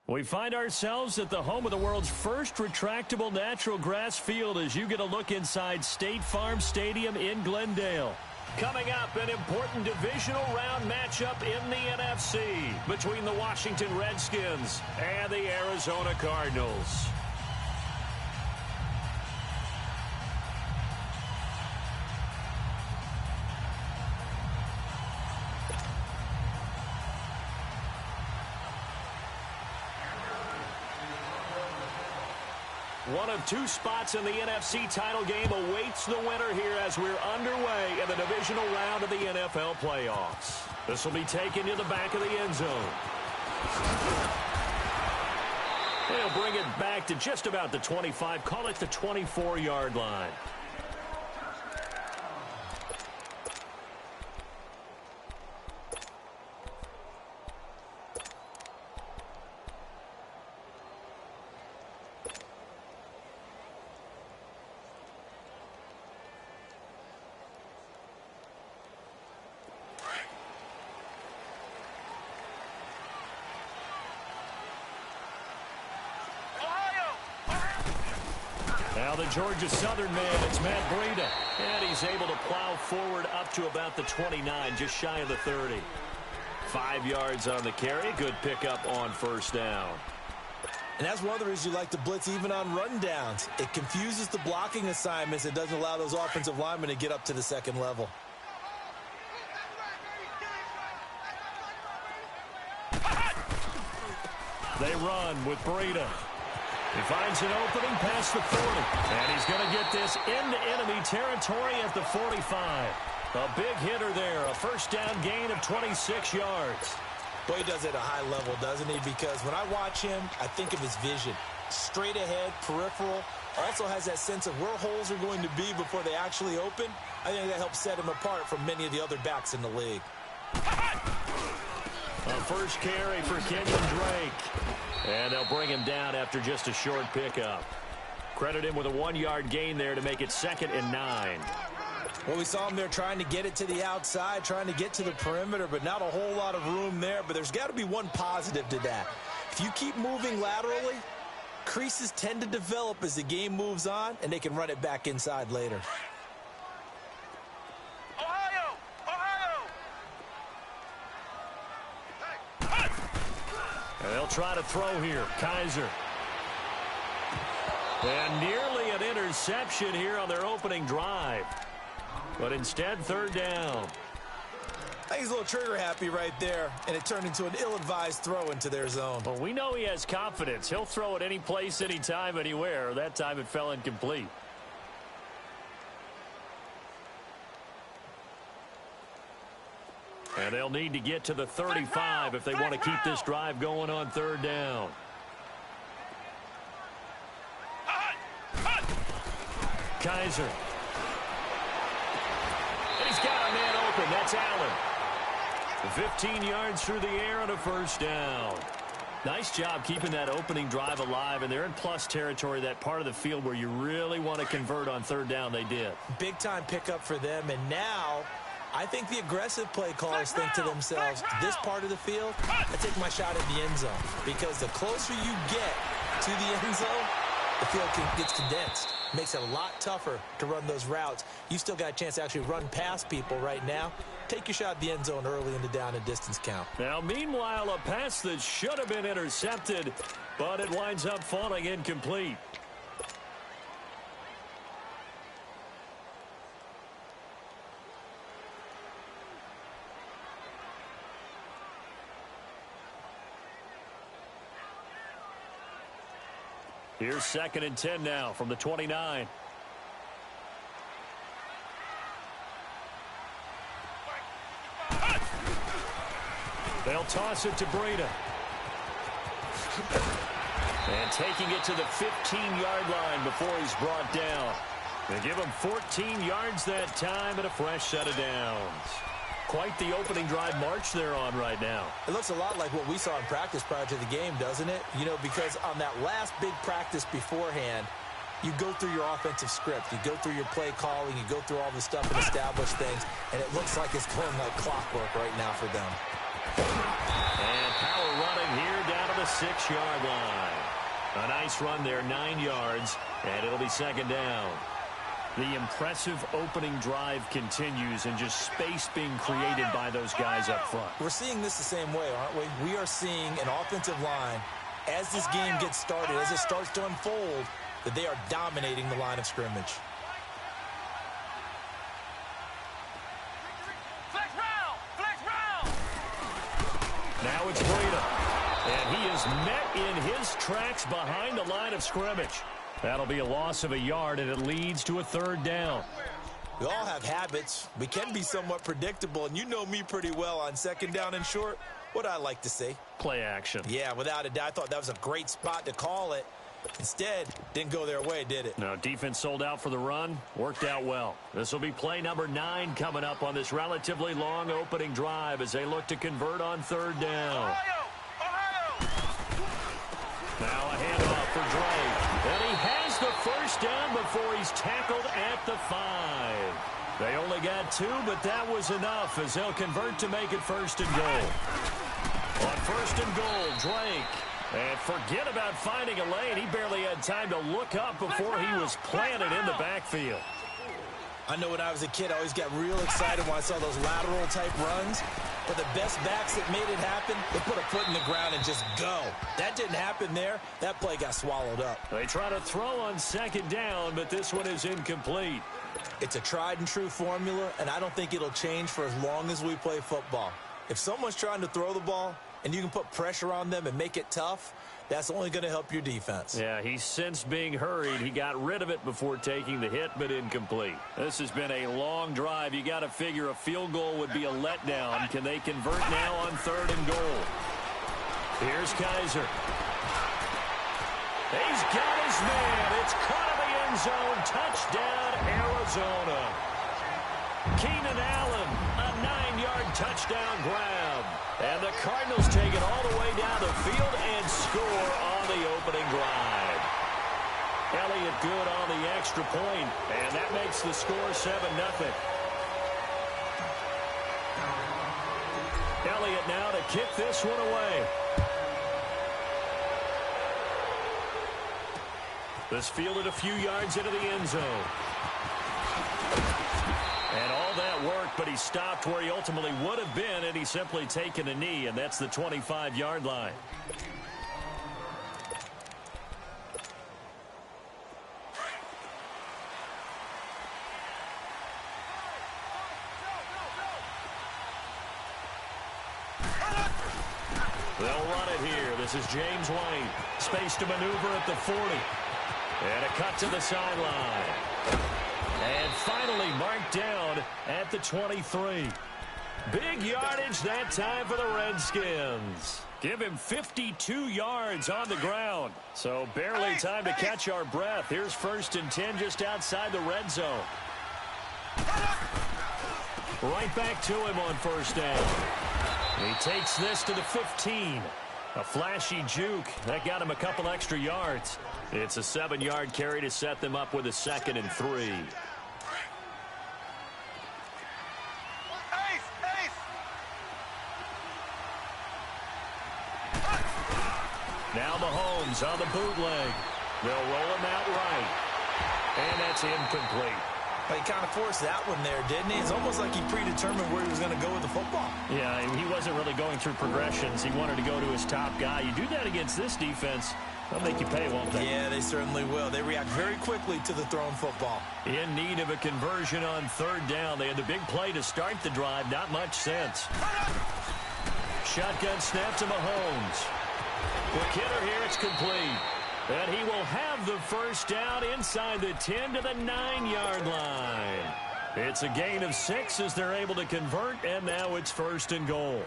We find ourselves at the home of the world's first retractable natural grass field as you get a look inside State Farm Stadium in Glendale. Coming up, an important divisional round matchup in the NFC between the Washington Redskins and the Arizona Cardinals. One of two spots in the NFC title game awaits the winner here as we're underway in the divisional round of the NFL playoffs. This will be taken to the back of the end zone. They'll bring it back to just about the 25, call it the 24-yard line. Now the Georgia Southern man, it's Matt Breida. And he's able to plow forward up to about the 29, just shy of the 30. 5 yards on the carry. Good pickup on first down. And that's one of the reasons you like to blitz even on rundowns. It confuses the blocking assignments. It doesn't allow those offensive linemen to get up to the second level. They run with Breida. He finds an opening past the 40. And he's going to get this into enemy territory at the 45. A big hitter there. A first down gain of 26 yards. Boy, he does it at a high level, doesn't he? Because when I watch him, I think of his vision. Straight ahead, peripheral. Also has that sense of where holes are going to be before they actually open. I think that helps set him apart from many of the other backs in the league. A first carry for Kenyon Drake. And they'll bring him down after just a short pickup. Credit him with a 1-yard gain there to make it 2nd and 9. Well, we saw him there trying to get it to the outside, trying to get to the perimeter, but not a whole lot of room there. But there's got to be one positive to that. If you keep moving laterally, creases tend to develop as the game moves on, and they can run it back inside later. And they'll try to throw here. Kaiser. And nearly an interception here on their opening drive. But instead, 3rd down. I think he's a little trigger happy right there, and it turned into an ill-advised throw into their zone. Well, we know he has confidence. He'll throw it any place, anytime, anywhere. That time it fell incomplete. And they'll need to get to the 35 if they want to keep this drive going on 3rd down. Kaiser. And he's got a man open. That's Allen. 15 yards through the air on a first down. Nice job keeping that opening drive alive, and they're in plus territory, that part of the field where you really want to convert on 3rd down. They did. Big-time pickup for them, and now I think the aggressive play callers think to themselves, this part of the field, I take my shot at the end zone. Because the closer you get to the end zone, the field gets condensed. Makes it a lot tougher to run those routes. You still got a chance to actually run past people right now. Take your shot at the end zone early in the down and distance count. Now, meanwhile, a pass that should have been intercepted, but it winds up falling incomplete. Here's 2nd and 10 now from the 29. They'll toss it to Breida. And taking it to the 15-yard line before he's brought down. They give him 14 yards that time and a fresh set of downs. Quite the opening drive march they're on right now. It looks a lot like what we saw in practice prior to the game, doesn't it? You know, because on that last big practice beforehand, you go through your offensive script. You go through your play calling. You go through all the stuff and establish things. And it looks like it's going like clockwork right now for them. And power running here down to the 6-yard line. A nice run there, 9 yards, and it'll be 2nd down. The impressive opening drive continues, and just space being created by those guys up front. We're seeing this the same way, aren't we? We are seeing an offensive line, as this game gets started, as it starts to unfold, that they are dominating the line of scrimmage. Now it's Breida, and he is met in his tracks behind the line of scrimmage. That'll be a loss of a yard, and it leads to a 3rd down. We all have habits. We can be somewhat predictable, and you know me pretty well on 2nd down and short. What I like to say? Play action. Yeah, without a doubt. I thought that was a great spot to call it. Instead, didn't go their way, did it? No, defense sold out for the run. Worked out well. This will be play number 9 coming up on this relatively long opening drive as they look to convert on 3rd down. Now a handoff for Drake. And he has the first down before he's tackled at the 5. They only got 2, but that was enough as they'll convert to make it 1st and goal. On 1st and goal, Drake. And forget about finding a lane. He barely had time to look up before he was planted in the backfield. I know when I was a kid, I always got real excited when I saw those lateral-type runs. But the best backs that made it happen, they put a foot in the ground and just go. That didn't happen there. That play got swallowed up. They try to throw on second down, but this one is incomplete. It's a tried-and-true formula, and I don't think it'll change for as long as we play football. If someone's trying to throw the ball and you can put pressure on them and make it tough, that's only going to help your defense. Yeah, he sensed being hurried. He got rid of it before taking the hit, but incomplete. This has been a long drive. You got to figure a field goal would be a letdown. Can they convert now on 3rd and goal? Here's Kaiser. He's got his man. It's caught in the end zone. Touchdown, Arizona. Keenan Allen, a 9-yard touchdown grab. And the Cardinals take it all the way down the field and score on the opening drive. Elliott good on the extra point, and that makes the score 7-0. Elliott now to kick this one away. This fielded a few yards into the end zone. And all that work, but he stopped where he ultimately would have been, and he's simply taken a knee, and that's the 25-yard line. They'll run it here. This is James White. Space to maneuver at the 40. And a cut to the sideline. And finally marked down at the 23. Big yardage that time for the Redskins. Give him 52 yards on the ground. So barely time to catch our breath. Here's 1st and 10 just outside the red zone. Right back to him on 1st down. He takes this to the 15. A flashy juke. That got him a couple extra yards. It's a 7-yard carry to set them up with a 2nd and 3. Now Mahomes on the bootleg. They'll roll him out right. And that's incomplete. He kind of forced that one there, didn't he? It's almost like he predetermined where he was going to go with the football. Yeah, he wasn't really going through progressions. He wanted to go to his top guy. You do that against this defense, they'll make you pay, won't they? Yeah, they certainly will. They react very quickly to the thrown football. In need of a conversion on 3rd down. They had the big play to start the drive. Not much sense. Shotgun snap to Mahomes. Quick hitter here. It's complete. And he will have the 1st down inside the 10 to the 9-yard line. It's a gain of 6 as they're able to convert, and now it's 1st and goal.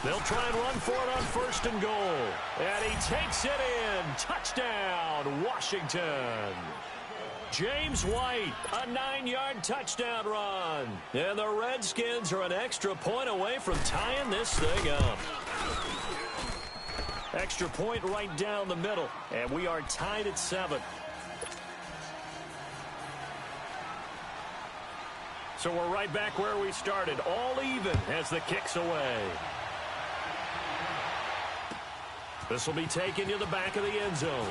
They'll try and run for it on 1st and goal. And he takes it in. Touchdown, Washington. James White, a 9-yard touchdown run. And the Redskins are an extra point away from tying this thing up. Extra point right down the middle. And we are tied at 7. So we're right back where we started. All even as the kick's away. This will be taken to the back of the end zone.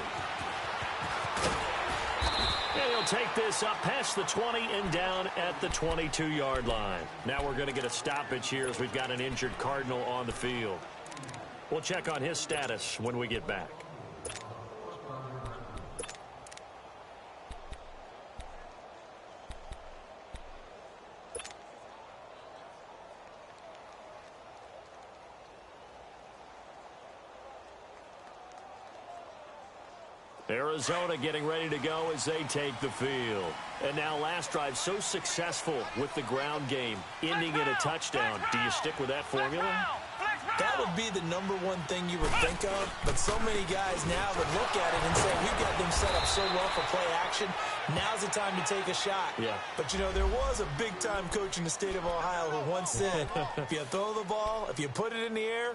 And he'll take this up past the 20 and down at the 22-yard line. Now we're going to get a stoppage here as we've got an injured Cardinal on the field. We'll check on his status when we get back. Arizona getting ready to go as they take the field. And now last drive so successful with the ground game, ending in a touchdown. Do you stick with that formula? That would be the #1 thing you would think of, but so many guys now would look at it and say, we've got them set up so well for play action, now's the time to take a shot. Yeah. But, you know, there was a big-time coach in the state of Ohio who once said, if you throw the ball, if you put it in the air,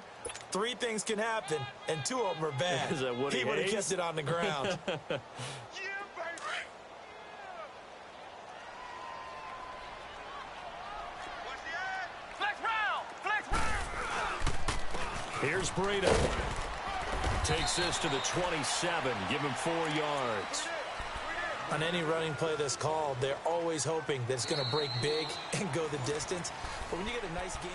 3 things can happen, and 2 of them are bad. Is that Woody he would have Hayes? kept it on the ground. Here's Breida. Takes this to the 27. Give him 4 yards. On any running play that's called, they're always hoping that it's going to break big and go the distance. But when you get a nice game...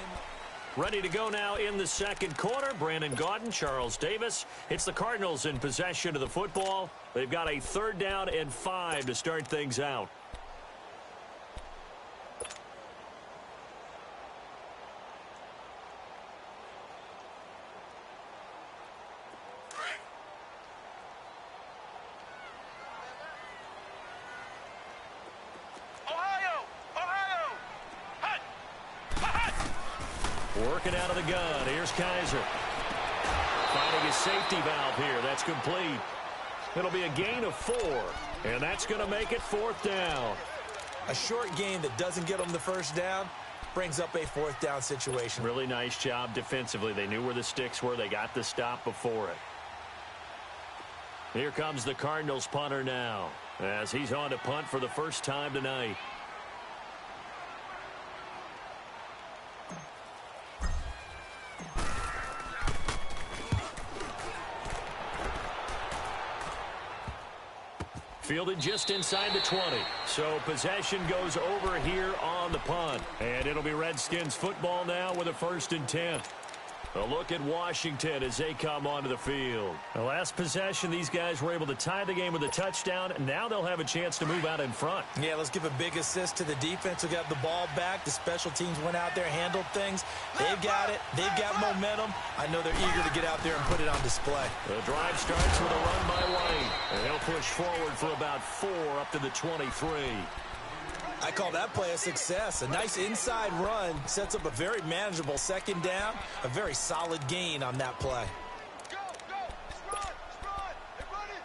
Ready to go now in the second quarter. Brandon Gaudin, Charles Davis. It's the Cardinals in possession of the football. They've got a 3rd down and 5 to start things out. Working out of the gun. Here's Kaiser. Finding his safety valve here. That's complete. It'll be a gain of 4. And that's going to make it 4th down. A short gain that doesn't get them the first down brings up a 4th down situation. Really nice job defensively. They knew where the sticks were. They got the stop before it. Here comes the Cardinals punter now, as he's on to punt for the first time tonight. Fielded just inside the 20. So possession goes over here on the punt. And it'll be Redskins football now with a 1st and 10. A look at Washington as they come onto the field. The last possession, these guys were able to tie the game with a touchdown. Now they'll have a chance to move out in front. Yeah, let's give a big assist to the defense who got the ball back. The special teams went out there, handled things. They've got it. They've got momentum. I know they're eager to get out there and put it on display. The drive starts with a run by White. And they'll push forward for about 4 up to the 23. I call that play a success. A nice inside run sets up a very manageable 2nd down. A very solid gain on that play. Go, go. Let's run. Hey, run it.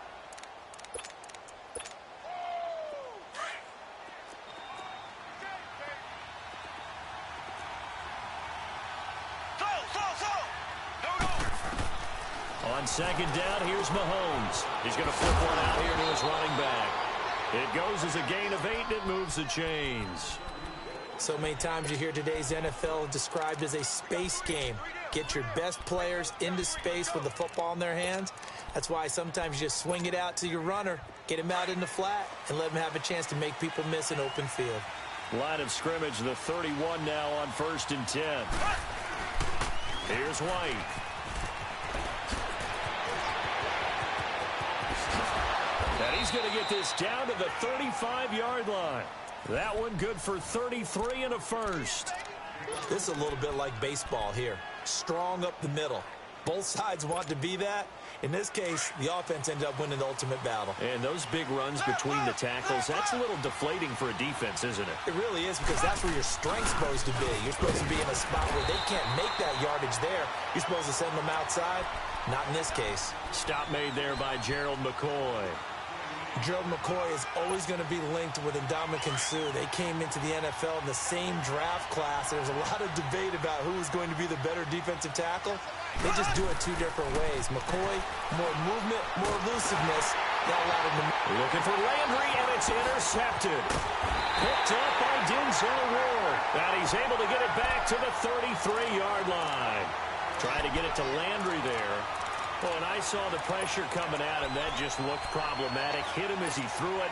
On 2nd down, here's Mahomes. He's going to flip one out here to his running back. It goes as a gain of 8, and it moves the chains. So many times you hear today's NFL described as a space game. Get your best players into space with the football in their hands. That's why sometimes you just swing it out to your runner, get him out in the flat, and let him have a chance to make people miss an open field. Line of scrimmage, the 31 now on 1st and 10. Here's White. And he's going to get this down to the 35-yard line. That one good for 33 and a 1st. This is a little bit like baseball here. Strong up the middle. Both sides want to be that. In this case, the offense ended up winning the ultimate battle. And those big runs between the tackles, that's a little deflating for a defense, isn't it? It really is, because that's where your strength's supposed to be. You're supposed to be in a spot where they can't make that yardage there. You're supposed to send them outside. Not in this case. Stop made there by Gerald McCoy. Gerald McCoy is always going to be linked with Ndamukong Suh. They came into the NFL in the same draft class. There's a lot of debate about who is going to be the better defensive tackle. They just do it 2 different ways. McCoy, more movement, more elusiveness. That allowed him to... Looking for Landry, and it's intercepted. Picked up by Denzel Ward. And he's able to get it back to the 33-yard line. Trying to get it to Landry there. Oh, and I saw the pressure coming at him. That just looked problematic. Hit him as he threw it,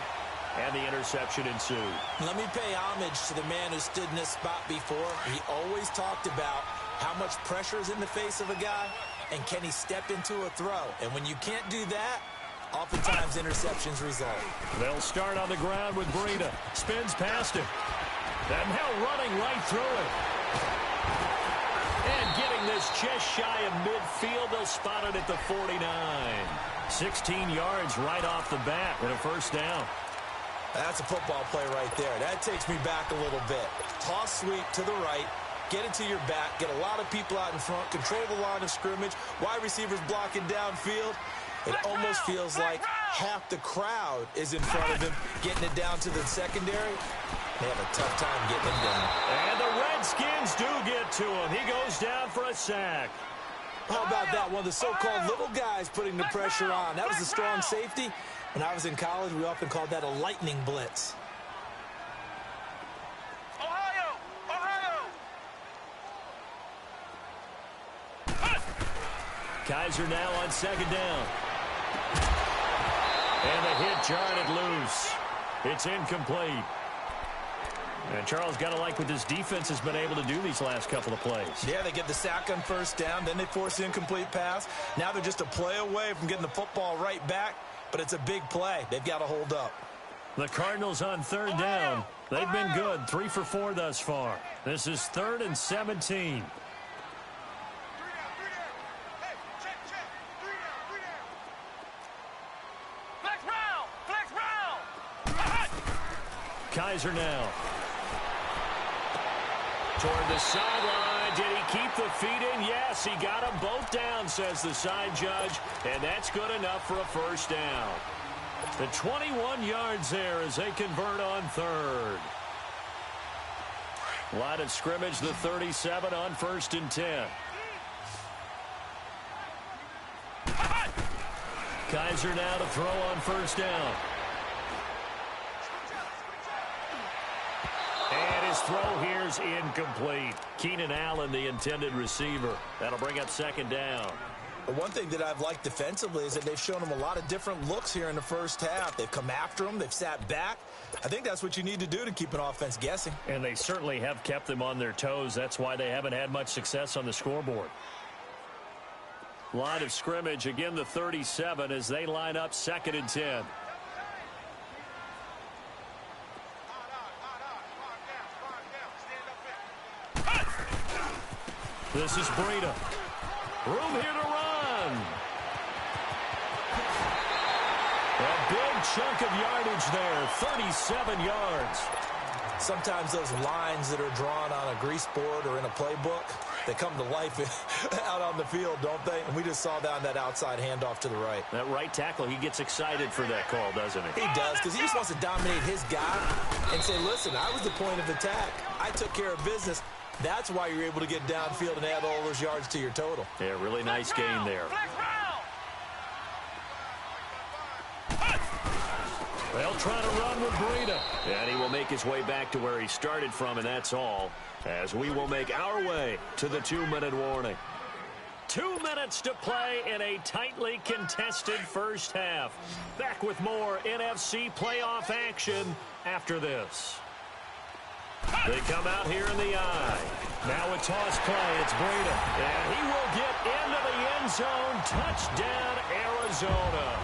and the interception ensued. Let me pay homage to the man who stood in this spot before. He always talked about how much pressure is in the face of a guy, and can he step into a throw. And when you can't do that, oftentimes interceptions result. They'll start on the ground with Breida. Spins past him. And now running right through it. And getting this just shy of midfield. They'll spot it at the 49. 16 yards right off the bat and a 1st down. That's a football play right there. That takes me back a little bit. Toss sweep to the right. Get it to your back. Get a lot of people out in front. Control the line of scrimmage. Wide receivers blocking downfield. It almost feels like half the crowd is in front of him, getting it down to the secondary. They have a tough time getting him down. And the Redskins do get to him. He goes down for a sack. How about that? One of the so-called little guys putting the pressure on. That was a strong safety. When I was in college, we often called that a lightning blitz. Kaiser now on second down. And the hit jarred it loose. It's incomplete. And Charles, got to like what this defense has been able to do these last couple of plays. Yeah, they get the sack on first down, then they force the incomplete pass. Now they're just a play away from getting the football right back, but it's a big play. They've got to hold up. The Cardinals on third down. They've been good, 3 for 4 thus far. This is 3rd and 17. Kaiser now. Toward the sideline. Did he keep the feet in? Yes, he got them both down, says the side judge. And that's good enough for a first down. The 21 yards there as they convert on third. Line of scrimmage, the 37 on 1st and 10. Kaiser now to throw on first down. And his throw here is incomplete. Keenan Allen, the intended receiver. That'll bring up second down. One thing that I've liked defensively is that they've shown him a lot of different looks here in the first half. They've come after him. They've sat back. I think that's what you need to do to keep an offense guessing. And they certainly have kept them on their toes. That's why they haven't had much success on the scoreboard. Line of scrimmage, again the 37 as they line up 2nd and 10. This is Breida. Room here to run. A big chunk of yardage there, 37 yards. Sometimes those lines that are drawn on a grease board or in a playbook, they come to life out on the field, don't they? And we just saw that on that outside handoff to the right. That right tackle, he gets excited for that call, doesn't he? He does, because he just wants to dominate his guy and say, listen, I was the point of attack. I took care of business. That's why you're able to get downfield and add all those yards to your total. Yeah, really nice game there. They'll try to run with Breida. And he will make his way back to where he started from, and that's all. As we will make our way to the 2-minute warning. 2 minutes to play in a tightly contested first half. Back with more NFC playoff action after this. They come out here in the eye. Now a toss play. It's Breida. And he will get into the end zone. Touchdown, Arizona.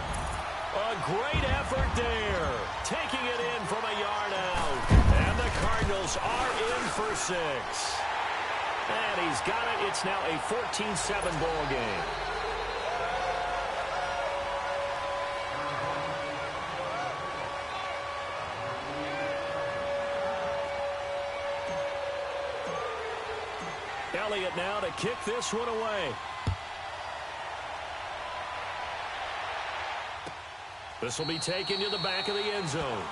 A great effort there. Taking it in from a yard out. And the Cardinals are in for 6. And he's got it. It's now a 14-7 ball game. Elliott now to kick this one away. This will be taken to the back of the end zone.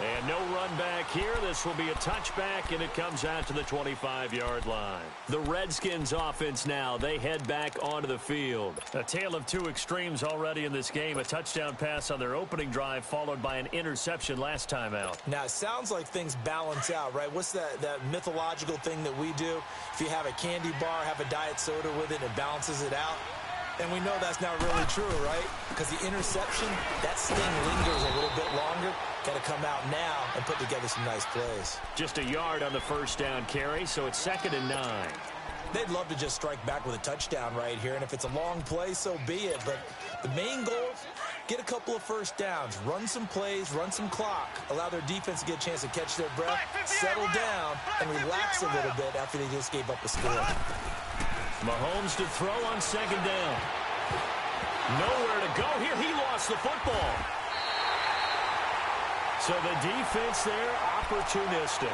And no run back here. This will be a touchback, and it comes out to the 25-yard line. The Redskins offense now. They head back onto the field. A tale of two extremes already in this game. A touchdown pass on their opening drive, followed by an interception last time out. Now, it sounds like things balance out, right? What's that mythological thing that we do? If you have a candy bar, have a diet soda with it, it balances it out. And we know that's not really true, right? Because the interception, that sting lingers a little bit longer. Got to come out now and put together some nice plays. Just a yard on the first down carry, so it's 2nd and 9. They'd love to just strike back with a touchdown right here, and if it's a long play, so be it. But the main goal, get a couple of first downs, run some plays, run some clock, allow their defense to get a chance to catch their breath, settle down, and relax a little bit after they just gave up a score. Mahomes to throw on 2nd down. Nowhere to go here. He lost the football. So the defense there, opportunistic.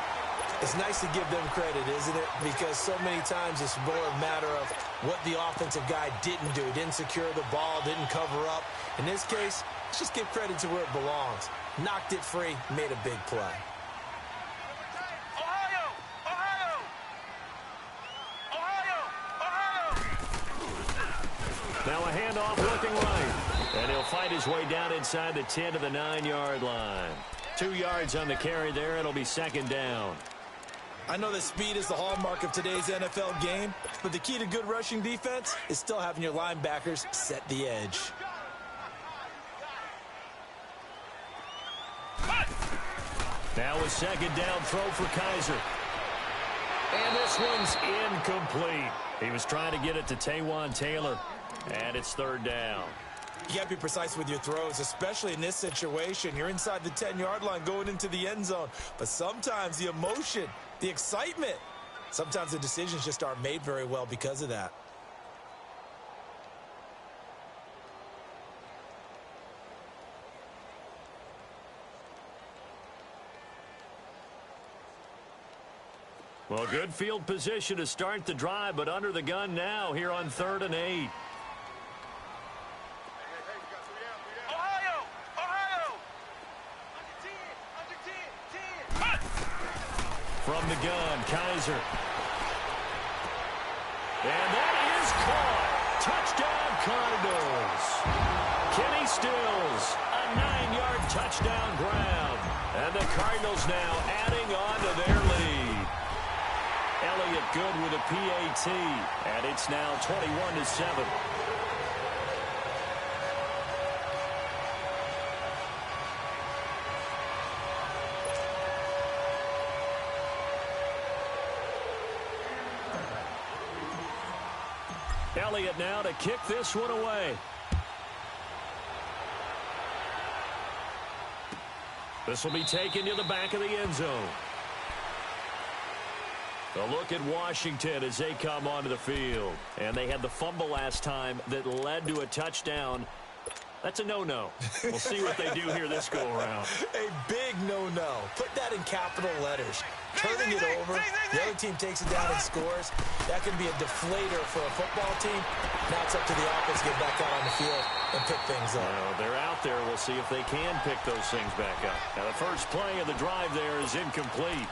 It's nice to give them credit, isn't it? Because so many times it's more a matter of what the offensive guy didn't do. Didn't secure the ball, didn't cover up. In this case, let's just give credit to where it belongs. Knocked it free, made a big play. Now a handoff looking right. And he'll fight his way down inside the 10 to the 9-yard line. 2 yards on the carry there. It'll be 2nd down. I know that speed is the hallmark of today's NFL game, but the key to good rushing defense is still having your linebackers set the edge. Now a second down throw for Kaiser. And this one's incomplete. He was trying to get it to Taywan Taylor, and it's third down. You got to be precise with your throws, especially in this situation. You're inside the 10-yard line going into the end zone. But sometimes the emotion, the excitement, sometimes the decisions just aren't made very well because of that. Well, good field position to start the drive, but under the gun now here on 3rd and 8. From the gun, Kaiser. And that is caught. Touchdown, Cardinals. Kenny Stills, a 9-yard touchdown grab. And the Cardinals now adding on to their lead. Elliott good with a PAT. And it's now 21-7. Elliott now to kick this one away. This will be taken to the back of the end zone. A look at Washington as they come onto the field. And they had the fumble last time that led to a touchdown. That's a no-no. We'll see what they do here this go-around. A big no-no. Put that in capital letters. Turning it over, the other team takes it down and scores. That can be a deflator for a football team. Now it's up to the offense to get back out on the field and pick things up. Well, they're out there. We'll see if they can pick those things back up. Now, the first play of the drive there is incomplete.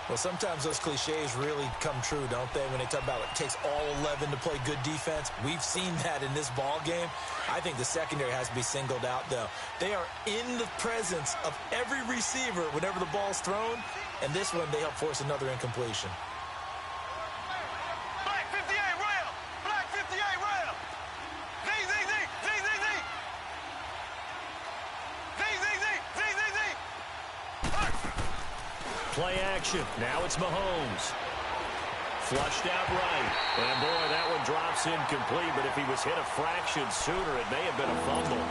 Well, sometimes those cliches really come true, don't they? When they talk about it takes all 11 to play good defense. We've seen that in this ball game. I think the secondary has to be singled out, though. They are in the presence of every receiver whenever the ball's thrown, and this one they help force another incompletion. Black 58 rail! Black 58 rail! Z, Z, Z, Z, Z, Z! Z, Z, Z, Z, Z, Z! Play action. Now it's Mahomes. Flushed out right. And, boy, that one drops incomplete. But if he was hit a fraction sooner, it may have been a fumble.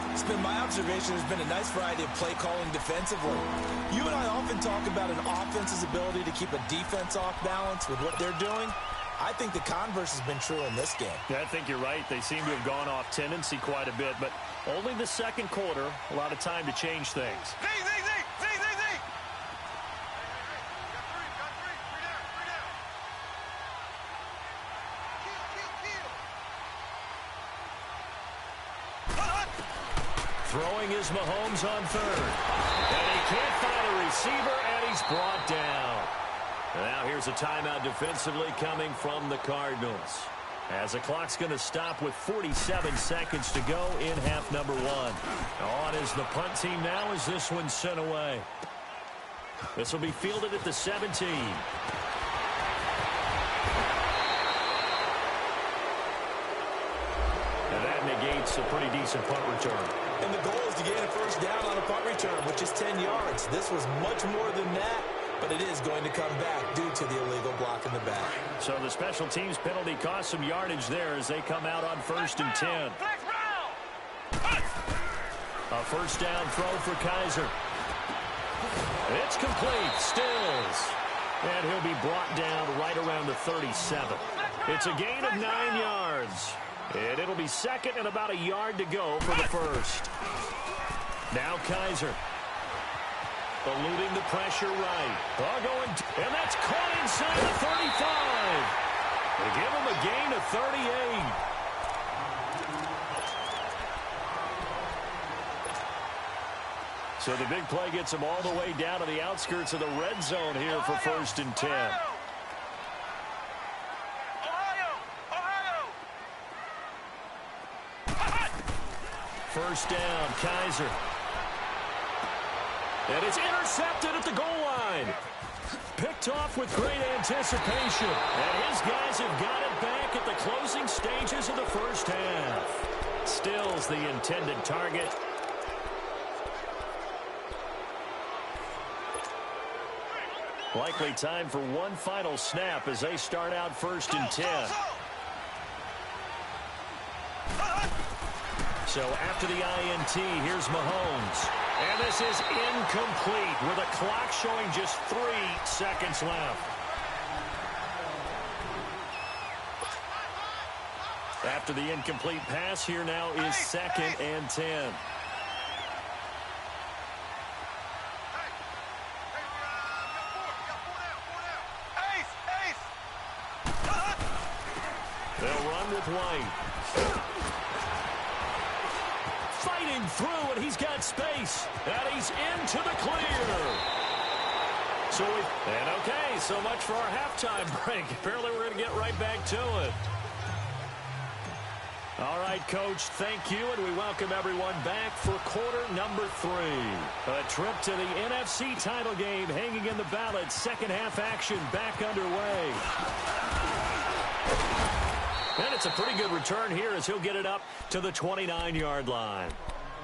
It's been my observation. There's been a nice variety of play calling defensively. You and I often talk about an offense's ability to keep a defense off balance with what they're doing. I think the converse has been true in this game. Yeah, I think you're right. They seem to have gone off tendency quite a bit, but only the second quarter, a lot of time to change things. Z, Z, Z, Z, Z, Z! Throwing is Mahomes on third. And he can't find a receiver, and he's brought down. Now here's a timeout defensively coming from the Cardinals. As the clock's going to stop with 47 seconds to go in half number 1. On is the punt team now as this one's sent away. This will be fielded at the 17. And that negates a pretty decent punt return. And the goal is to gain a first down on a punt return, which is 10 yards. This was much more than that, but it is going to come back due to the illegal block in the back. So the special teams penalty cost some yardage there as they come out on 1st and 10. A first down throw for Kaiser. It's complete. Stills. And he'll be brought down right around the 37. It's a gain of 9 yards. And it'll be second and about a yard to go for the first. Now Kaiser. Eluding the pressure right. And that's caught inside the 35. They give him a gain of 38. So the big play gets him all the way down to the outskirts of the red zone here for 1st and 10. First down, Kaiser. And it's intercepted at the goal line. Picked off with great anticipation. And his guys have got it back at the closing stages of the first half. Still's the intended target. Likely time for one final snap as they start out 1st and 10. So after the INT, here's Mahomes. And this is incomplete with a clock showing just 3 seconds left. After the incomplete pass, here now is 2nd and 10. They'll run with White. Fighting through, and he's got space. And he's into the clear. So much for our halftime break. Apparently we're going to get right back to it. All right, Coach, thank you, and we welcome everyone back for quarter number 3. A trip to the NFC title game hanging in the balance. Second half action back underway. And it's a pretty good return here as he'll get it up to the 29-yard line.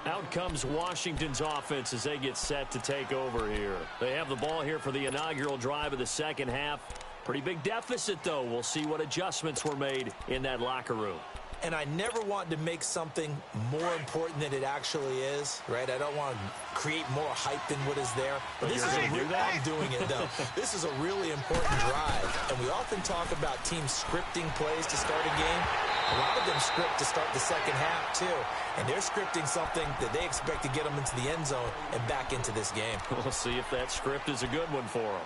Out comes Washington's offense as they get set to take over here. They have the ball here for the inaugural drive of the second half. Pretty big deficit, though. We'll see what adjustments were made in that locker room. And I never want to make something more important than it actually is, right? I don't want to create more hype than what is there. But this is I'm doing it, though. This is a really important drive. And we often talk about teams scripting plays to start a game. A lot of them script to start the second half, too. And they're scripting something that they expect to get them into the end zone and back into this game. We'll see if that script is a good one for them.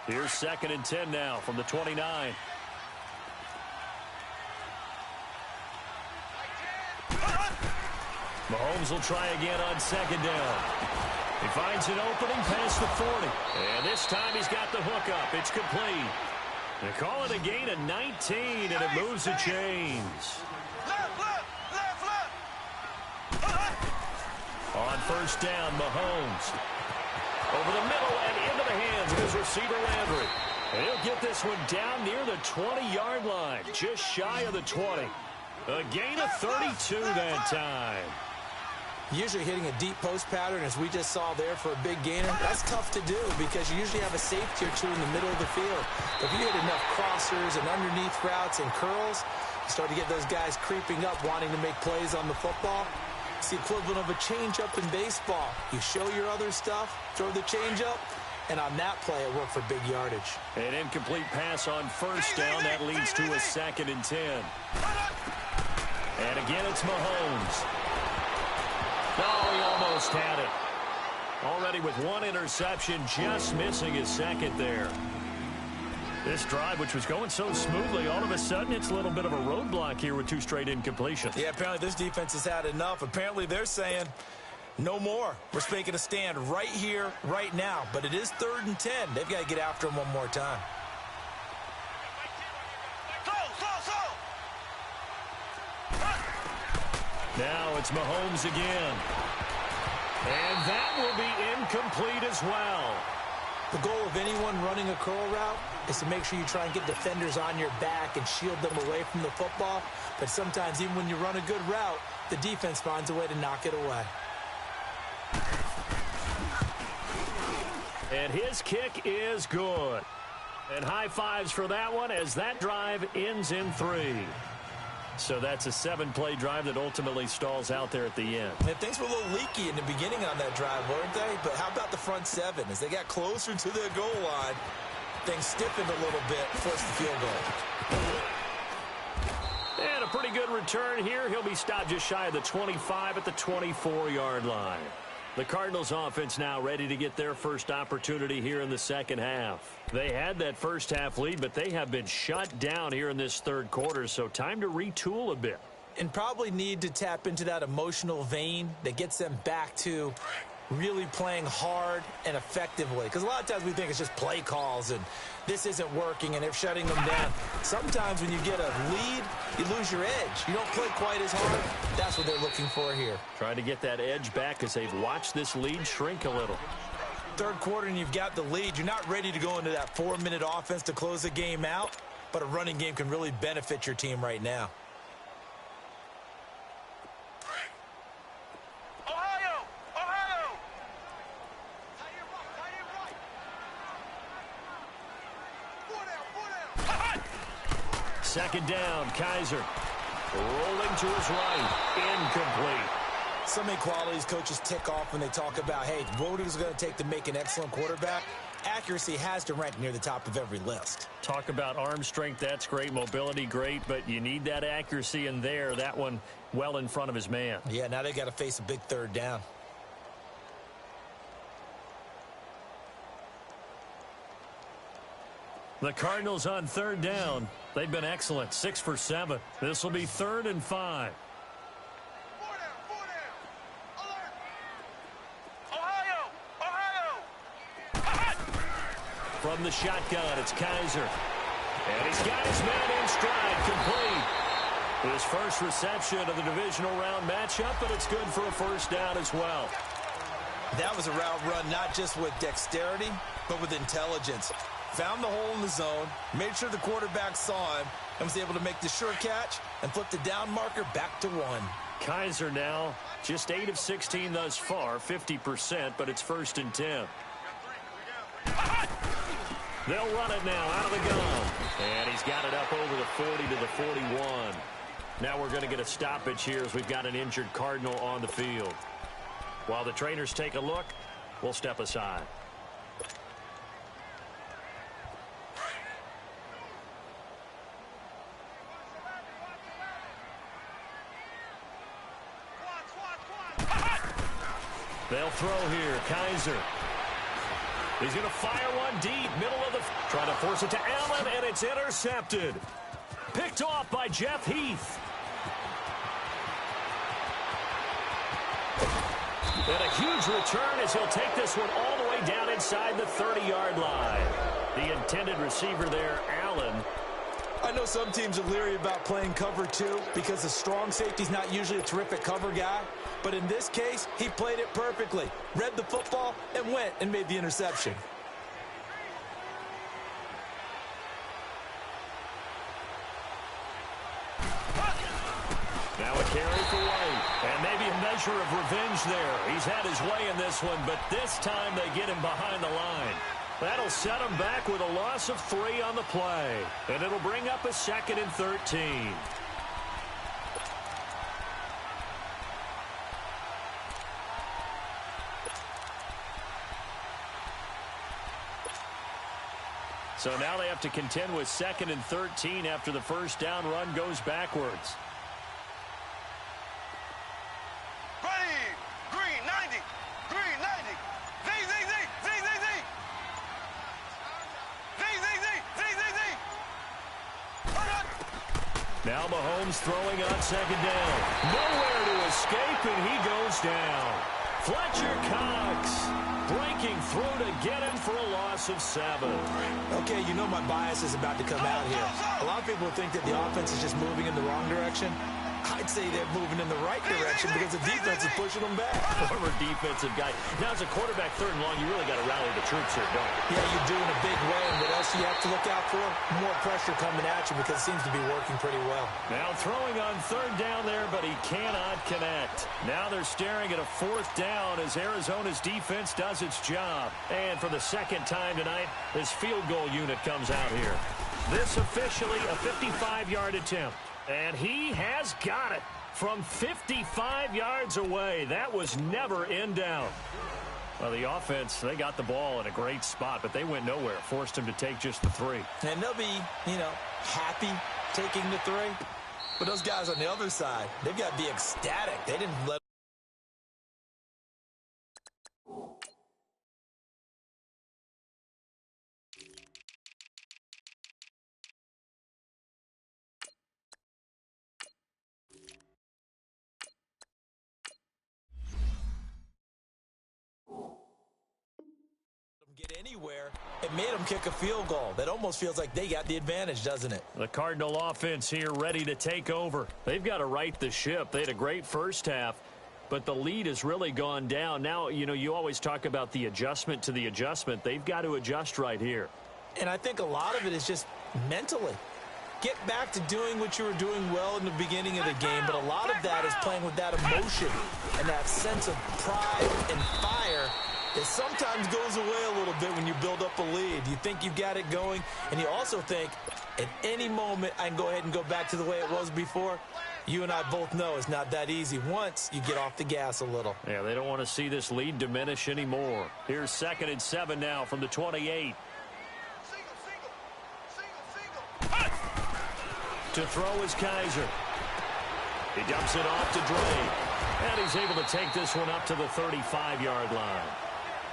Here's 2nd and 10 now from the 29. Mahomes will try again on 2nd down. He finds an opening past the 40. And this time he's got the hook up. It's complete. They call it a gain of 19, and it moves the chains. On 1st down, Mahomes. Over the middle and into the hands of his receiver, Landry. And he'll get this one down near the 20-yard line, just shy of the 20. A gain of 32 that time. Usually hitting a deep post pattern, as we just saw there for a big gainer, that's tough to do because you usually have a safety or two in the middle of the field. If you hit enough crossers and underneath routes and curls, you start to get those guys creeping up, wanting to make plays on the football. It's the equivalent of a changeup in baseball. You show your other stuff, throw the changeup, and on that play, it worked for big yardage. An incomplete pass on 1st down. That leads to a 2nd and 10. And again, it's Mahomes. Oh, he almost had it. Already with one interception, just missing his 2nd there. This drive, which was going so smoothly, all of a sudden it's a little bit of a roadblock here with 2 straight incompletions. Yeah, apparently this defense has had enough. Apparently they're saying no more. We're making a stand right here, right now. But it is 3rd and 10. They've got to get after him one more time. Now it's Mahomes again. And that will be incomplete as well. The goal of anyone running a curl route is to make sure you try and get defenders on your back and shield them away from the football. But sometimes even when you run a good route, the defense finds a way to knock it away. And his kick is good. And high fives for that one as that drive ends in 3. So that's a 7-play drive that ultimately stalls out there at the end. And things were a little leaky in the beginning on that drive, weren't they? But how about the front 7? As they got closer to their goal line, things stiffened a little bit, forced the field goal. And a pretty good return here. He'll be stopped just shy of the 25 at the 24-yard line. The Cardinals offense now ready to get their first opportunity here in the second half. They had that first half lead, but they have been shut down here in this 3rd quarter, so time to retool a bit. And probably need to tap into that emotional vein that gets them back to really playing hard and effectively. Because a lot of times we think it's just play calls and this isn't working and they're shutting them down. Sometimes when you get a lead, you lose your edge. You don't play quite as hard. That's what they're looking for here. Trying to get that edge back as they've watched this lead shrink a little. Third quarter and you've got the lead. You're not ready to go into that 4-minute offense to close the game out, but a running game can really benefit your team right now. Second down, Kaiser. Rolling to his right. Incomplete. So many qualities coaches tick off when they talk about, hey, what is it going to take to make an excellent quarterback? Accuracy has to rank near the top of every list. Talk about arm strength, that's great. Mobility, great, but you need that accuracy in there. That one well in front of his man. Yeah, now they got to face a big third down. The Cardinals on third down. They've been excellent, 6 for 7. This will be 3rd and 5. From the shotgun, it's Kaiser. And he's got his man in stride, complete. His first reception of the divisional round matchup, but it's good for a first down as well. That was a route run not just with dexterity, but with intelligence. Found the hole in the zone, made sure the quarterback saw him, and was able to make the sure catch and flip the down marker back to 1. Kaiser now just 8 of 16 thus far, 50%, but it's 1st and 10. They'll run it now out of the gun. And he's got it up over the 40 to the 41. Now we're going to get a stoppage here as we've got an injured Cardinal on the field. While the trainers take a look, we'll step aside. They'll throw here. Kaiser. He's going to fire one deep, middle of the... Trying to force it to Allen, and it's intercepted. Picked off by Jeff Heath. And a huge return as he'll take this one all the way down inside the 30-yard line. The intended receiver there, Allen. I know some teams are leery about playing cover 2 because the strong safety's not usually a terrific cover guy. But in this case, he played it perfectly. Read the football and went and made the interception. Now a carry for White. And maybe a measure of revenge there. He's had his way in this one, but this time they get him behind the line. That'll set him back with a loss of 3 on the play. And it'll bring up a 2nd and 13. So now they have to contend with 2nd and 13 after the first down run goes backwards. Ready, green 90, green 90. Z, Z, Z, Z, Z, Z. Z, Z, Z, Z, Z, Z. Now Mahomes throwing on 2nd down. Nowhere to escape, and he goes down. Fletcher Cox breaking through to get him for a loss of 7. Okay, you know my bias is about to come out here. A lot of people think that the offense is just moving in the wrong direction. I'd say they're moving in the right direction because the defense is pushing them back. Former defensive guy. Now, as a quarterback 3rd and long, you really got to rally the troops here, don't you? Yeah, you do in a big way. And what else do you have to look out for? More pressure coming at you because it seems to be working pretty well. Now throwing on 3rd down there, but he cannot connect. Now they're staring at a 4th down as Arizona's defense does its job. And for the 2nd time tonight, this field goal unit comes out here. This officially a 55-yard attempt. And he has got it from 55 yards away. That was never in doubt. Well, the offense, they got the ball in a great spot, but they went nowhere. Forced him to take just the 3. And they'll be, happy taking the 3. But those guys on the other side, they've got to be ecstatic. They didn't let get anywhere. It made them kick a field goal. That almost feels like they got the advantage, doesn't it? The Cardinal offense here ready to take over. They've got to right the ship. They had a great first half, but the lead has really gone down. Now, you know, you always talk about the adjustment to the adjustment. They've got to adjust right here. And I think a lot of it is just mentally. Get back to doing what you were doing well in the beginning of the game, but a lot of that is playing with that emotion and that sense of pride and fire that sometimes goes away a little bit when you build up a lead. You think you've got it going, and you also think at any moment I can go ahead and go back to the way it was before. You and I both know it's not that easy once you get off the gas a little. Yeah, they don't want to see this lead diminish anymore. Here's 2nd and 7 now from the 28. To throw is Kaiser. He dumps it off to Dre. And he's able to take this one up to the 35-yard line.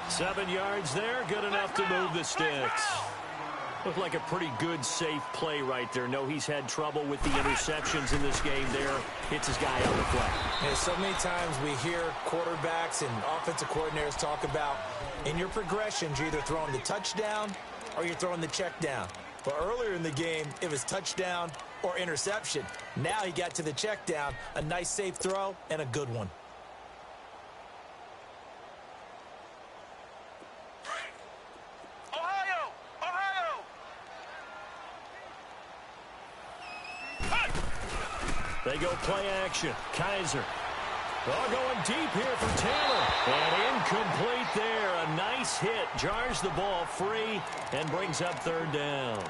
7 yards there, good enough to move the sticks. Looked like a pretty good, safe play right there. No, he's had trouble with the interceptions in this game there. Hits his guy on the flat. Hey, so many times we hear quarterbacks and offensive coordinators talk about in your progressions, you're either throwing the touchdown or you're throwing the check down. But earlier in the game, it was touchdown or interception. Now he got to the check down, a nice safe throw, and a good one. Ohio! They go play action. Kaiser. Oh, going deep here for Taylor. And incomplete there. A nice hit. Jars the ball free and brings up 3rd down.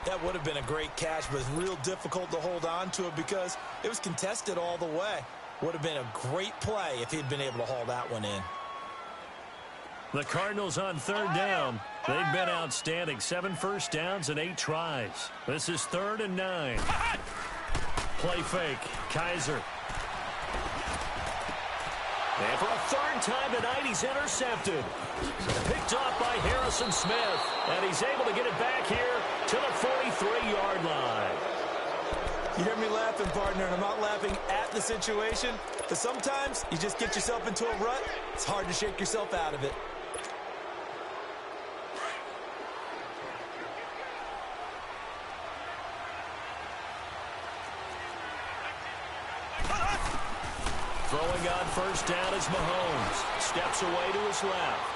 That would have been a great catch, but it's real difficult to hold on to it because it was contested all the way. Would have been a great play if he'd been able to haul that one in. The Cardinals on 3rd down. They've been outstanding. 7 first downs and 8 tries. This is 3rd and 9. Play fake. Kaiser. And for a 3rd time tonight, he's intercepted. Picked off by Harrison Smith. And he's able to get it back here to the 43-yard line. You hear me laughing, partner, and I'm not laughing at the situation, but sometimes you just get yourself into a rut. It's hard to shake yourself out of it. Throwing on 1st down is Mahomes. Steps away to his left.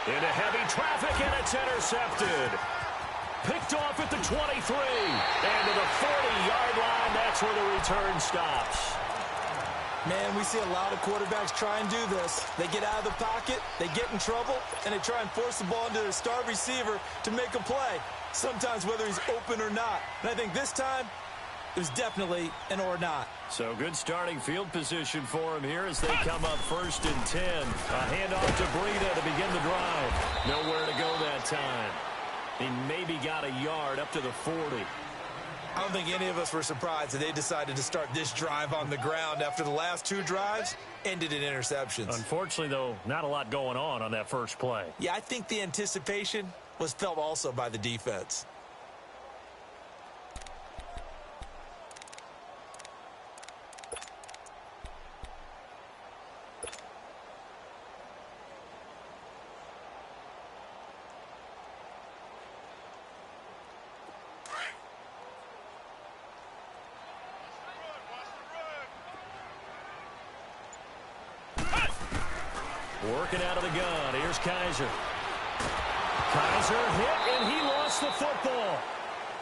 Into heavy traffic, and it's intercepted. Picked off at the 23. And to the 40-yard line, that's where the return stops. Man, we see a lot of quarterbacks try and do this. They get out of the pocket, they get in trouble, and they try and force the ball into their star receiver to make a play, sometimes whether he's open or not. And I think this time, it was definitely an or not. So good starting field position for him here as they come up 1st and 10. A handoff to Breida to begin the drive. Nowhere to go that time. He maybe got a yard up to the 40. I don't think any of us were surprised that they decided to start this drive on the ground after the last 2 drives ended in interceptions. Unfortunately, though, not a lot going on that first play. Yeah, I think the anticipation was felt also by the defense. Working out of the gun. Here's Kaiser. Kaiser hit, and he lost the football.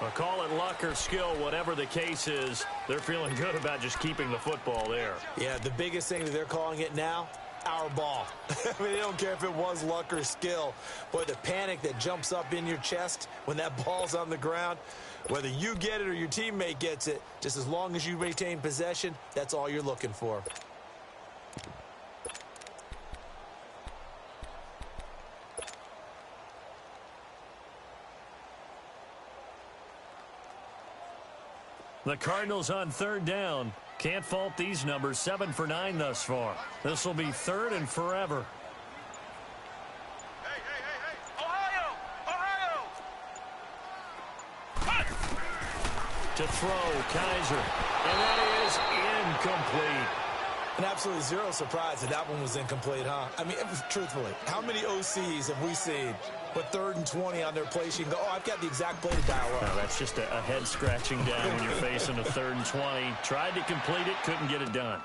I'll call it luck or skill, whatever the case is. They're feeling good about just keeping the football there. Yeah, the biggest thing that they're calling it now, our ball. I mean, they don't care if it was luck or skill. Boy, the panic that jumps up in your chest when that ball's on the ground, whether you get it or your teammate gets it, just as long as you retain possession, that's all you're looking for. The Cardinals on 3rd down. Can't fault these numbers. 7 for 9 thus far. This will be 3rd and forever. Hey, hey, hey, hey! Ohio! Ohio! To throw, Kaiser. And that is incomplete. And absolutely zero surprise that one was incomplete, huh? I mean, truthfully, how many OCs have we seen with 3rd and 20 on their play sheet and go, oh, I've got the exact play to dial up? No, that's just a head-scratching down when you're facing a 3rd and 20. Tried to complete it, couldn't get it done.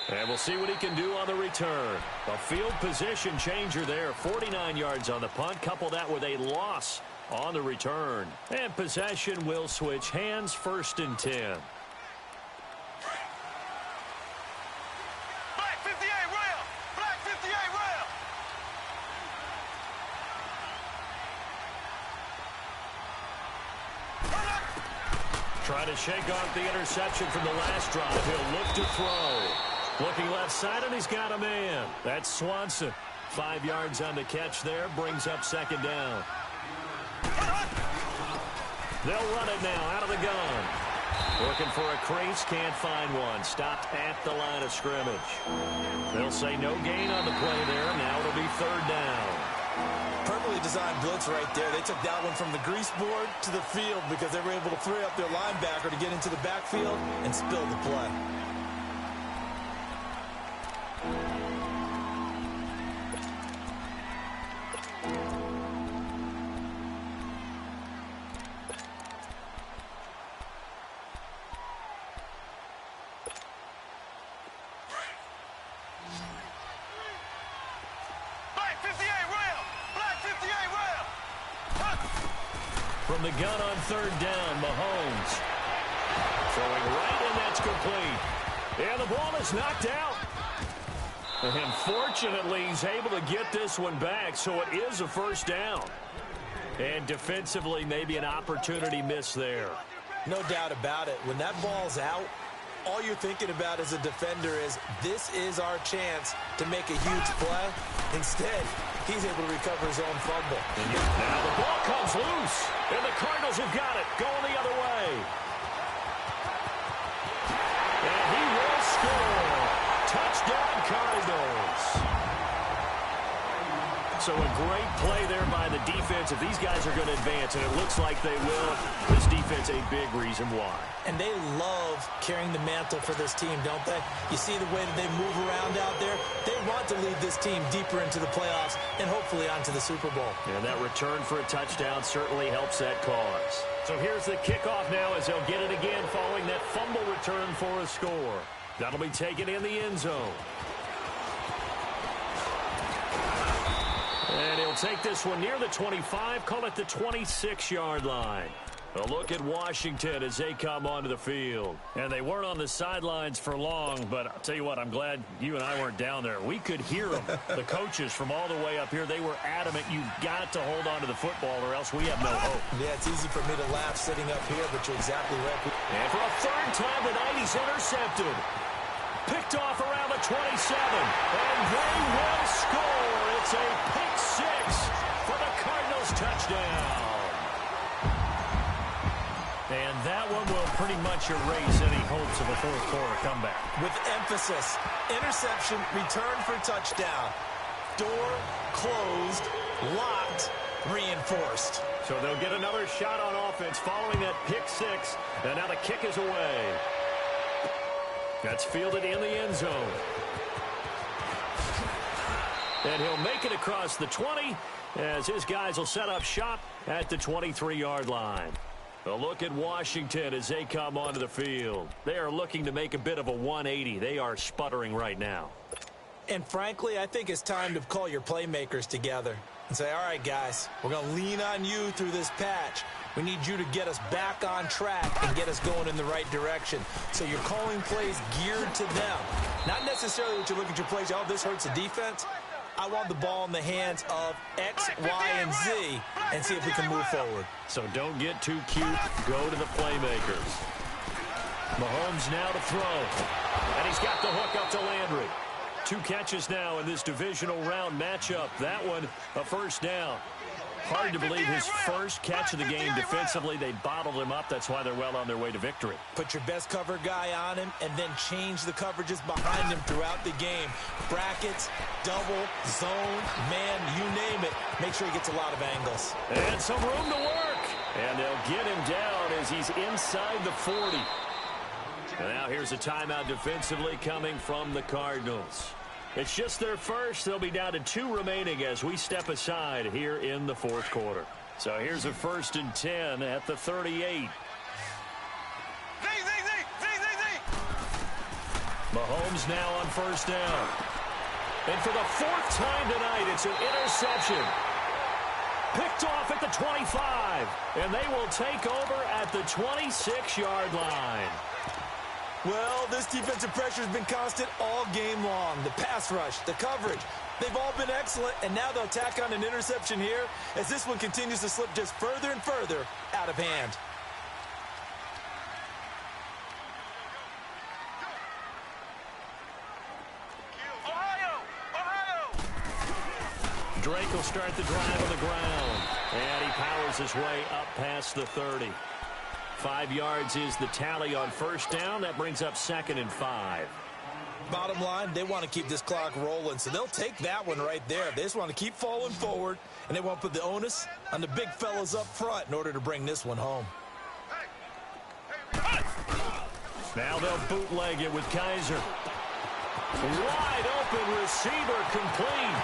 And we'll see what he can do on the return. A field position changer there, 49 yards on the punt. Couple that with a loss on the return. And possession will switch hands, 1st and 10. Trying to shake off the interception from the last drive. He'll look to throw. Looking left side, and he's got a man. That's Swanson. 5 yards on the catch there. Brings up 2nd down. They'll run it now out of the gun. Looking for a crease. Can't find one. Stopped at the line of scrimmage. They'll say no gain on the play there. Now it'll be 3rd down. Perfectly designed blitz right there. They took that one from the grease board to the field because they were able to free up their linebacker to get into the backfield and spill the play. From the gun on 3rd down, Mahomes. Throwing right, and that's complete. And the ball is knocked out. And fortunately, he's able to get this one back, so it is a 1st down. And defensively, maybe an opportunity miss there. No doubt about it. When that ball's out, all you're thinking about as a defender is, this is our chance to make a huge play. Instead, he's able to recover his own fumble. Now the ball comes loose, and the Cardinals have got it, going the other way. And he will score. Touchdown, Cardinals. So a great play there by the defense. If these guys are going to advance, and it looks like they will, this defense a big reason why. And they love carrying the mantle for this team, don't they? You see the way that they move around out there? They want to lead this team deeper into the playoffs and hopefully onto the Super Bowl. And that return for a touchdown certainly helps that cause. So here's the kickoff now as they'll get it again following that fumble return for a score. That'll be taken in the end zone. And he'll take this one near the 25, call it the 26-yard line. A look at Washington as they come onto the field. And they weren't on the sidelines for long, but I'll tell you what, I'm glad you and I weren't down there. We could hear them, the coaches from all the way up here. They were adamant, you've got to hold on to the football or else we have no hope. Yeah, it's easy for me to laugh sitting up here, but you're exactly right. And for a 3rd time tonight, he's intercepted. Picked off around the 27. And they will score. It's a pick 6 for the Cardinals touchdown. And that one will pretty much erase any hopes of a 4th quarter comeback. With emphasis, interception, return for touchdown. Door closed, locked, reinforced. So they'll get another shot on offense following that pick 6. And now the kick is away. That's fielded in the end zone. And he'll make it across the 20 as his guys will set up shop at the 23-yard line. A look at Washington as they come onto the field. They are looking to make a bit of a 180. They are sputtering right now. And frankly, I think it's time to call your playmakers together and say, all right, guys, we're going to lean on you through this patch. We need you to get us back on track and get us going in the right direction. So you're calling plays geared to them. Not necessarily what you look at your plays, oh, this hurts the defense. I want the ball in the hands of X, Y, and Z and see if we can move forward. So don't get too cute. Go to the playmakers. Mahomes now to throw. And he's got the hook up to Landry. 2 catches now in this divisional round matchup. That one, a 1st down. Hard to believe his first catch of the game defensively. They bottled him up. That's why they're well on their way to victory. Put your best cover guy on him and then change the coverages behind him throughout the game. Brackets, double, zone, man, you name it. Make sure he gets a lot of angles. And some room to work. And they'll get him down as he's inside the 40. And now here's a timeout defensively coming from the Cardinals. It's just their first. They'll be down to 2 remaining as we step aside here in the fourth quarter. So here's a 1st and 10 at the 38. Mahomes now on 1st down. And for the 4th time tonight, it's an interception. Picked off at the 25. And they will take over at the 26-yard line. Well, this defensive pressure has been constant all game long. The pass rush, the coverage, they've all been excellent, and now they'll tack on an interception here as this one continues to slip just further and further out of hand. Drake will start the drive on the ground, and he powers his way up past the 30. 5 yards is the tally on 1st down. That brings up 2nd and 5. Bottom line, they want to keep this clock rolling, so they'll take that one right there. They just want to keep falling forward, and they want to put the onus on the big fellas up front in order to bring this one home. Now they'll bootleg it with Kaiser. Wide open receiver complete.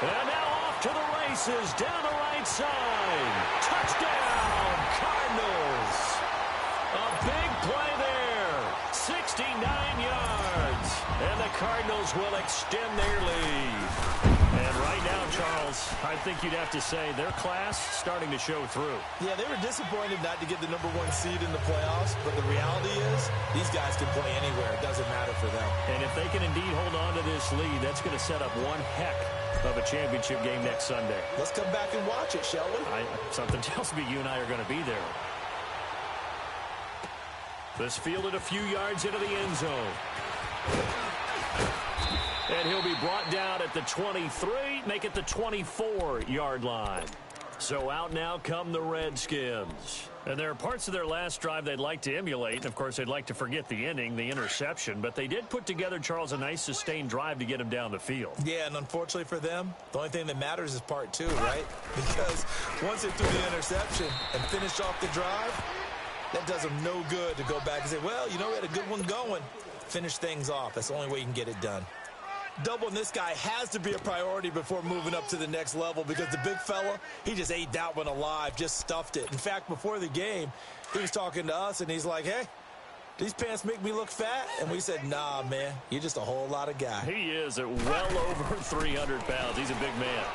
And now off to the races down the right side. Touchdown, Cardinals. A big play there. 69 yards. And the Cardinals will extend their lead. And right now, Charles, I think you'd have to say their class starting to show through. Yeah, they were disappointed not to get the #1 seed in the playoffs, but the reality is these guys can play anywhere. It doesn't matter for them. And if they can indeed hold on to this lead, that's going to set up one heck of a championship game next Sunday. Let's come back and watch it, shall we? Something tells me you and I are going to be there. This fielded a few yards into the end zone. And he'll be brought down at the 23, make it the 24-yard line. So out now come the Redskins. And there are parts of their last drive they'd like to emulate. And, of course, they'd like to forget the inning, the interception. But they did put together, Charles, a nice sustained drive to get him down the field. Yeah, and unfortunately for them, the only thing that matters is part 2, right? Because once they threw the interception and finished off the drive, that does them no good to go back and say, well, you know, we had a good one going. Finish things off. That's the only way you can get it done. Doubling this guy has to be a priority before moving up to the next level because the big fella, he just ate that one alive, just stuffed it. In fact, before the game, he was talking to us, and he's like, hey, these pants make me look fat? And we said, nah, man, you're just a whole lot of guy. He is at well over 300 pounds. He's a big man.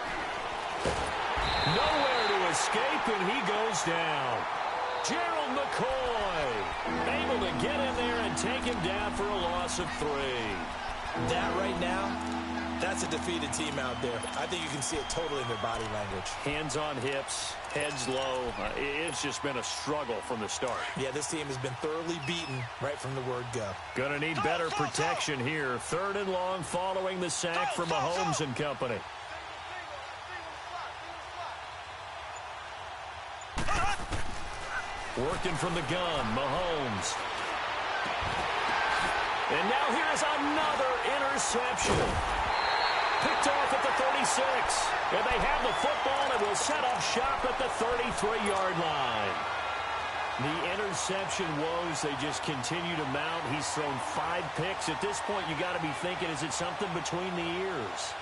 Nowhere to escape, and he goes down. Gerald McCoy able to get in there and take him down for a loss of 3. That right now, that's a defeated team out there. I think you can see it totally in their body language. Hands on hips, heads low. It's just been a struggle from the start. Yeah, this team has been thoroughly beaten right from the word go. Gonna need better protection here. 3rd and long following the sack from Mahomes and company. Working from the gun, Mahomes. And now here's another interception. Picked off at the 36. And they have the football and will set up shop at the 33-yard line. The interception woes, they just continue to mount. He's thrown 5 picks. At this point, you got to be thinking, is it something between the ears?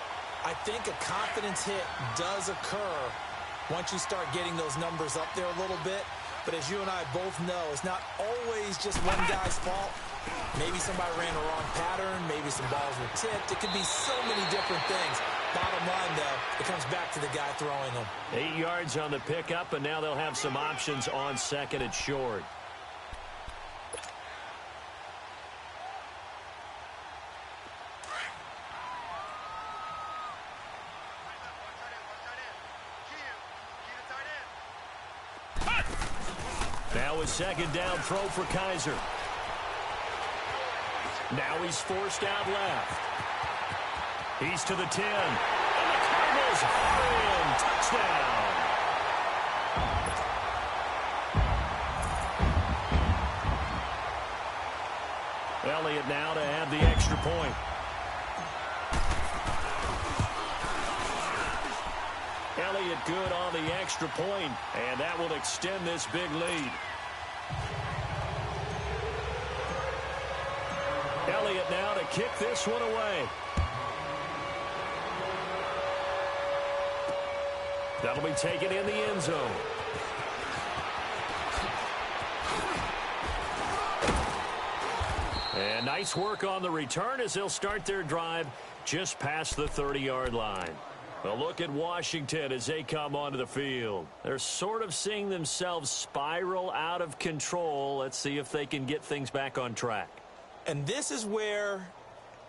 I think a confidence hit does occur once you start getting those numbers up there a little bit. But as you and I both know, it's not always just one guy's fault. Maybe somebody ran the wrong pattern. Maybe some balls were tipped. It could be so many different things. Bottom line, though, it comes back to the guy throwing them. 8 yards on the pickup, and now they'll have some options on 2nd and short. Now a 2nd down throw for Kaiser. Now he's forced out left. He's to the 10. And the Cardinals are in. Touchdown. Elliott now to have the extra point. Elliott good on the extra point, and that will extend this big lead. Elliott now to kick this one away. That'll be taken in the end zone. And nice work on the return as they'll start their drive just past the 30-yard line. A look at Washington as they come onto the field. They're sort of seeing themselves spiral out of control. Let's see if they can get things back on track. And this is where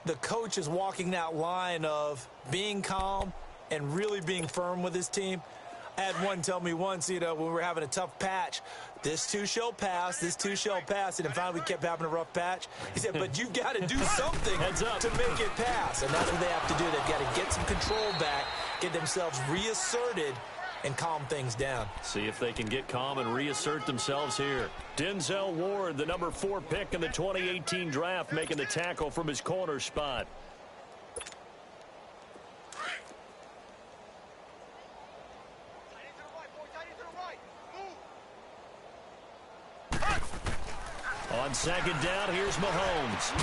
the coach is walking that line of being calm and really being firm with his team. I had one tell me once, when we were having a tough patch, this too shall pass, this too shall pass, and finally we kept having a rough patch. He said, but you've got to do something to make it pass, and that's what they have to do. They've got to get some control back, get themselves reasserted, and calm things down. See if they can get calm and reassert themselves here. Denzel Ward, the number 4 pick in the 2018 draft, making the tackle from his corner spot. On second down, here's Mahomes.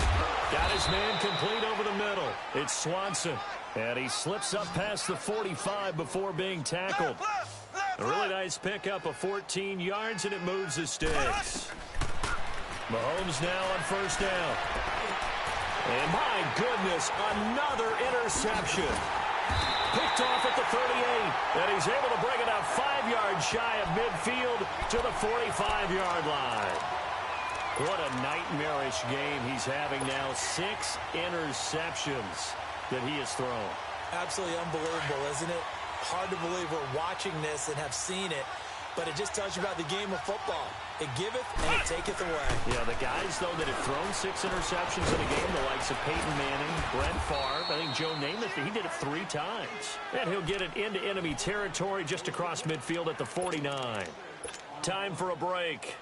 Got his man complete over the middle. It's Swanson. And he slips up past the 45 before being tackled. A really nice pickup of 14 yards, and it moves the sticks. Mahomes now on first down. And my goodness, another interception. Picked off at the 38, and he's able to bring it out 5 yards shy of midfield to the 45-yard line. What a nightmarish game he's having now. 6 interceptions that he has thrown. Absolutely unbelievable, isn't it? Hard to believe we're watching this and have seen it, but it just tells you about the game of football. It giveth and it taketh away. Yeah, the guys, though, that have thrown 6 interceptions in a game, the likes of Peyton Manning, Brett Favre, I think Joe Namath, he did it 3 times. And he'll get it into enemy territory just across midfield at the 49. Time for a break.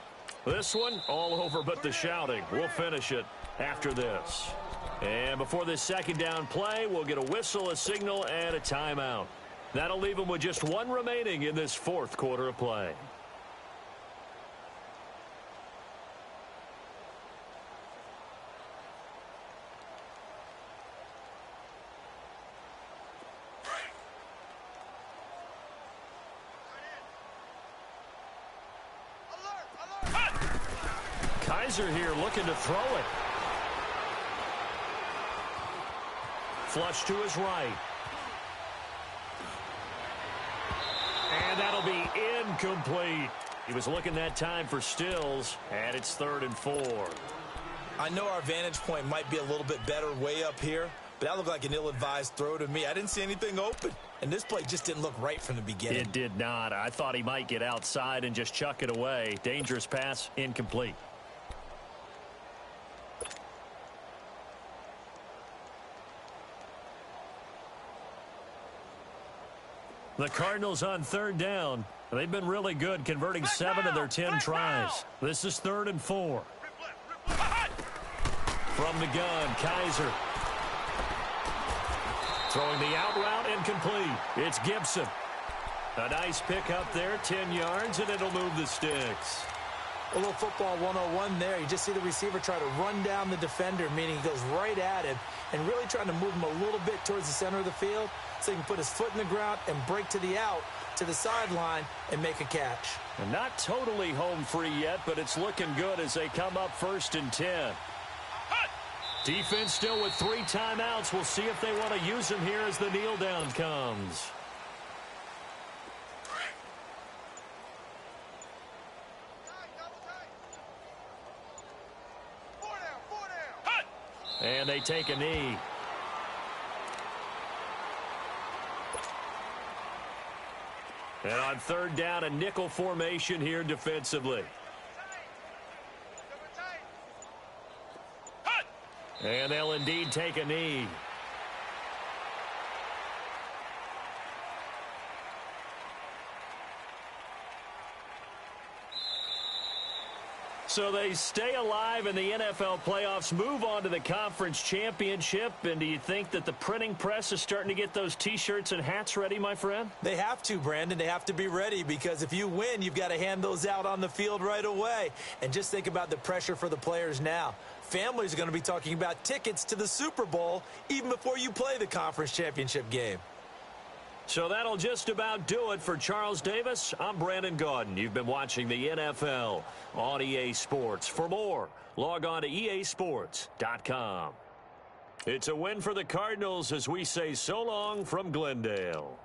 This one, all over but the shouting. We'll finish it after this. And before this second down play, we'll get a whistle, a signal, and a timeout. That'll leave them with just 1 remaining in this 4th quarter of play. Kaiser here looking to throw it. Flush to his right. And that'll be incomplete. He was looking that time for Stills, and it's 3rd and 4. I know our vantage point might be a little bit better way up here, but that looked like an ill-advised throw to me. I didn't see anything open, and this play just didn't look right from the beginning. It did not. I thought he might get outside and just chuck it away. Dangerous pass, incomplete. The Cardinals on 3rd down. They've been really good, converting 7 of their 10 tries. This is 3rd and 4. From the gun, Kaiser. Throwing the out route incomplete. It's Gibson. A nice pick up there, 10 yards, and it'll move the sticks. A little football 101 there. You just see the receiver try to run down the defender, meaning he goes right at him and really trying to move him a little bit towards the center of the field so he can put his foot in the ground and break to the out, to the sideline, and make a catch. And not totally home free yet, but it's looking good as they come up 1st and 10. Defense still with 3 timeouts. We'll see if they want to use them here as the kneel down comes. And they take a knee. And on 3rd down, a nickel formation here defensively. And they'll indeed take a knee. So they stay alive in the NFL playoffs, move on to the conference championship. And do you think that the printing press is starting to get those T-shirts and hats ready, my friend? They have to, Brandon. They have to be ready because if you win, you've got to hand those out on the field right away. And just think about the pressure for the players now. Families are going to be talking about tickets to the Super Bowl even before you play the conference championship game. So that'll just about do it for Charles Davis. I'm Brandon Gaudin. You've been watching the NFL on EA Sports. For more, log on to easports.com. It's a win for the Cardinals as we say so long from Glendale.